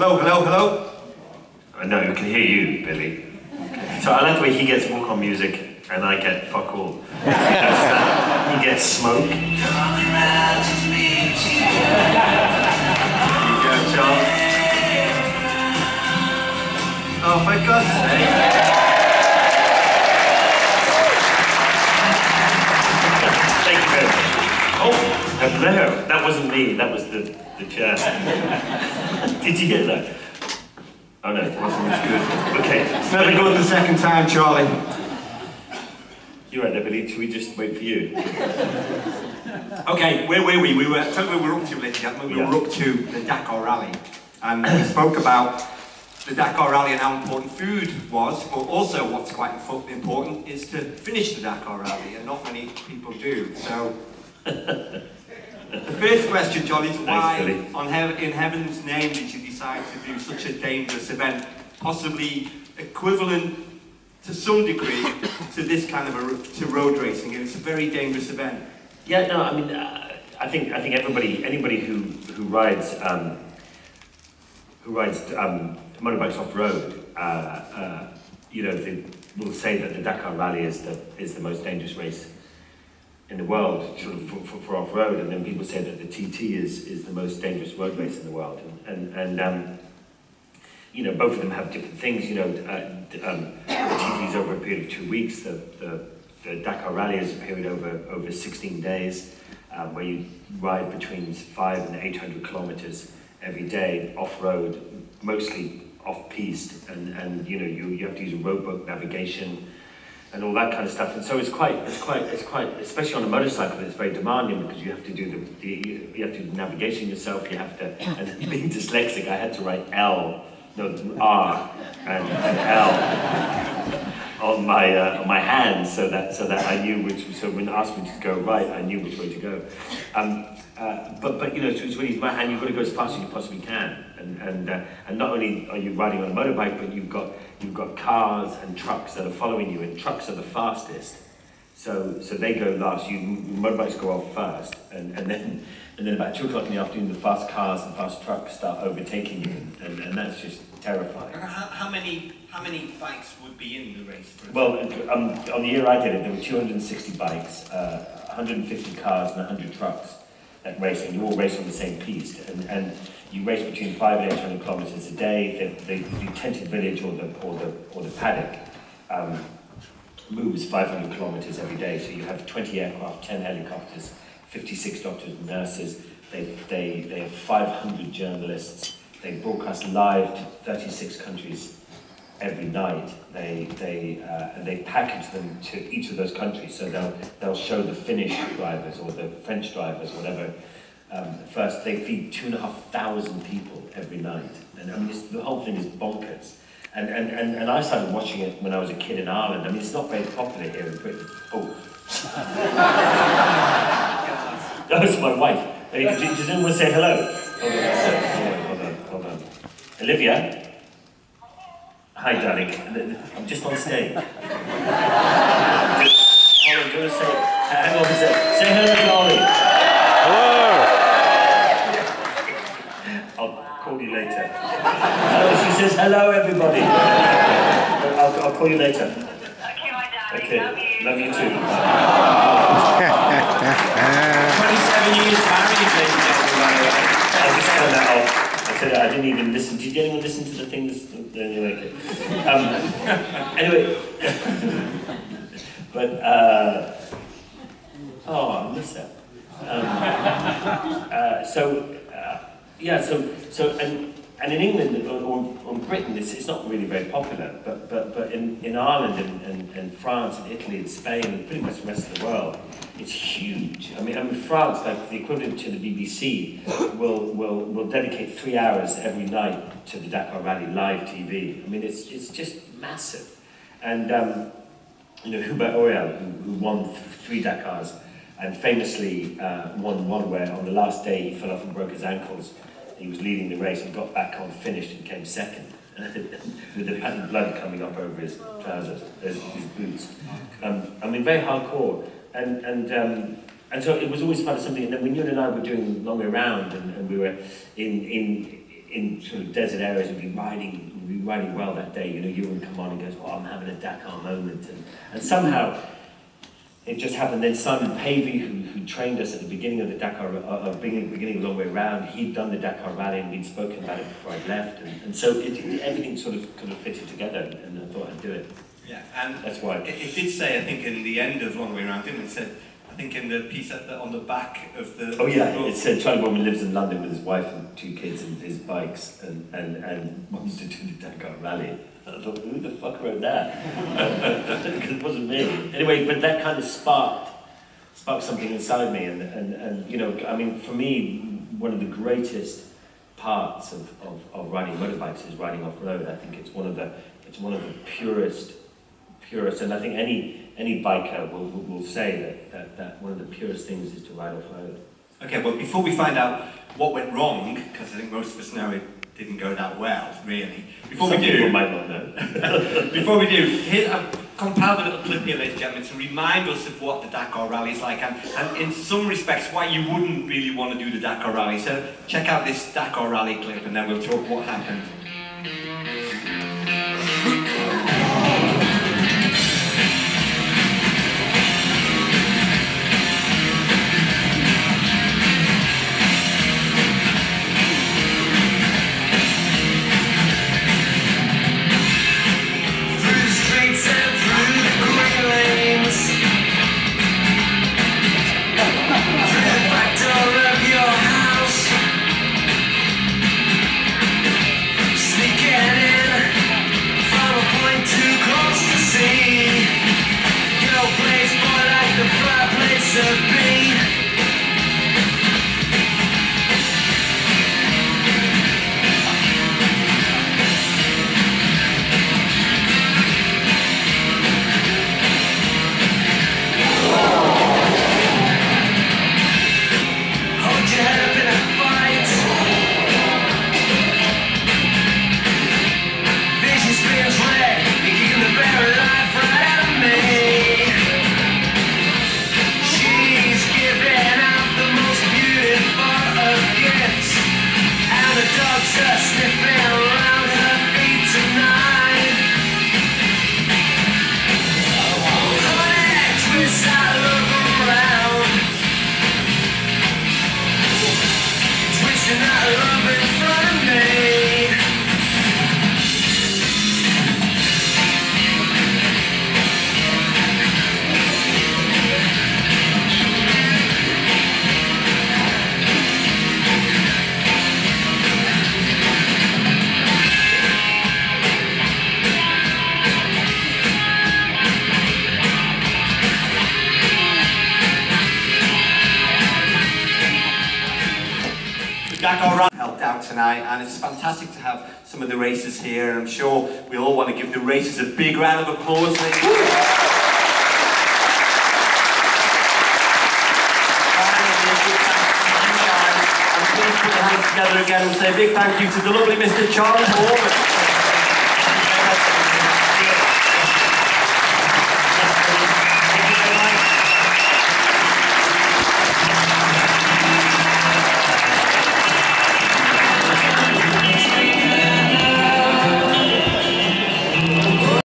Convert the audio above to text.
Hello, hello, hello. I know, we can hear you, Billy. So I like the way he gets walk-on music and I get fuck all. He gets smoke. There you go, Charles. Oh, for God's sake. Thank you very much. Oh, no, that wasn't me, that was the chair. Did you hear that? Oh no, it wasn't as good. Okay. It's never good the second time, Charlie. You're right there, Billy. Should we just wait for you? Okay, where were we? Tell me where we were up to, Olivia. We were up to the Dakar Rally. And we spoke about the Dakar Rally and how important food was, but also what's quite important is to finish the Dakar Rally, and not many people do. So, the first question, Charlie, is why in heaven's name did you decide to do such a dangerous event, possibly equivalent to some degree to this kind of to road racing? And it's a very dangerous event. Yeah, no, I mean, I think anybody who rides motorbikes off road, you know, they will say that the Dakar Rally is the most dangerous race in the world, sort of for off-road, and then people say that the TT is the most dangerous road race in the world, and you know, both of them have different things. You know, the TT is over a period of 2 weeks. The Dakar Rally is a period over 16 days, where you ride between 500 and 800 kilometers every day off-road, mostly off-piste, and you know, you have to use a roadbook navigation and all that kind of stuff, and so it's quite, especially on a motorcycle, it's very demanding because you have to do you have to do the navigation yourself. You have to, and being dyslexic, I had to write R and L on my hands so that I knew which. So when they asked me to go right, I knew which way to go. But you know, it's really right, and you've got to go as fast as you possibly can. And not only are you riding on a motorbike, but you've got cars and trucks that are following you, and trucks are the fastest. So they go last. Motorbikes go off first, and then about 2 o'clock in the afternoon, the fast cars and fast trucks start overtaking you, and that's just terrifying. How many bikes would be in the race? Well, on the year I did it, there were 260 bikes, 150 cars, and 100 trucks that race, and you all race on the same piste, and you race between 500 and 800 kilometers a day. The tented village or the paddock moves 500 kilometers every day. So you have 20 aircraft, 10 helicopters, 56 doctors and nurses. They have 500 journalists. They broadcast live to 36 countries every night. They package them to each of those countries. So they'll show the Finnish drivers or the French drivers, whatever. First, they feed 2,500 people every night, and I mean, the whole thing is bonkers. And I started watching it when I was a kid in Ireland. I mean, it's not very popular here in Britain. Oh, that was my wife. Does anyone say hello? Hold on. Olivia. Hi, darling. I'm just on stage. Hold on, do you want to say? Hang on a sec. Say hello to Ollie. Hello. I'll call you later. Oh, she says hello, everybody. I'll call you later. Okay, my darling. Okay. Love you too. 27 years married, ladies and gentlemen. I just turned that off. I said I didn't even listen. Did anyone listen to the things? Anyway. Anyway. But oh, I miss that. And in England or Britain, it's not really very popular. But in Ireland and France and Italy and Spain and pretty much the rest of the world, it's huge. I mean France, like the equivalent to the BBC, will dedicate 3 hours every night to the Dakar Rally live TV. I mean, it's just massive. And you know, Hubert Oreal, who won 3 Dakars, and famously won one where on the last day he fell off and broke his ankles. He was leading the race and got back on, finished and came second. With the patty blood coming up over his trousers, his boots. I mean, very hardcore. And so it was always part of something. And then when you and I were doing Long Way Round, and we were in in sort of desert areas would be riding well that day. You know, you would come on and goes, "Oh, I'm having a Dakar moment," and somehow it just happened. Then Simon Pavey, who trained us at the beginning of the Dakar, beginning of the long way round, he'd done the Dakar Rally and we'd spoken about it before I'd left, and so everything sort of fitted together, and I thought I'd do it. Yeah, and that's why it did say, I think, in the end of Long Way Round, didn't it? It said, I think in the piece on the back of the... Oh yeah, it said Charley Boorman lives in London with his wife and 2 kids and his bikes and wants to do the Dakar Rally. I thought, who the fuck wrote that? Because it wasn't me. Anyway, but that kind of sparked something inside me, and you know, I mean, for me, one of the greatest parts of riding motorbikes is riding off-road. I think it's one of the purest, and I think any biker will say that one of the purest things is to ride off-road. Okay, well, before we find out what went wrong, because I think most of us know it didn't go that well, really. Some people might not know. Before we do, I've compiled a little clip here, ladies and gentlemen, to remind us of what the Dakar Rally is like, and in some respects, why you wouldn't really want to do the Dakar Rally. So check out this Dakar Rally clip, and then we'll talk what happened. Dakar Rally helped out tonight, and it's fantastic to have some of the racers here, and I'm sure we all want to give the racers a big round of applause. And please put your hands together again and say a big thank you to the lovely Mr. Charley Boorman.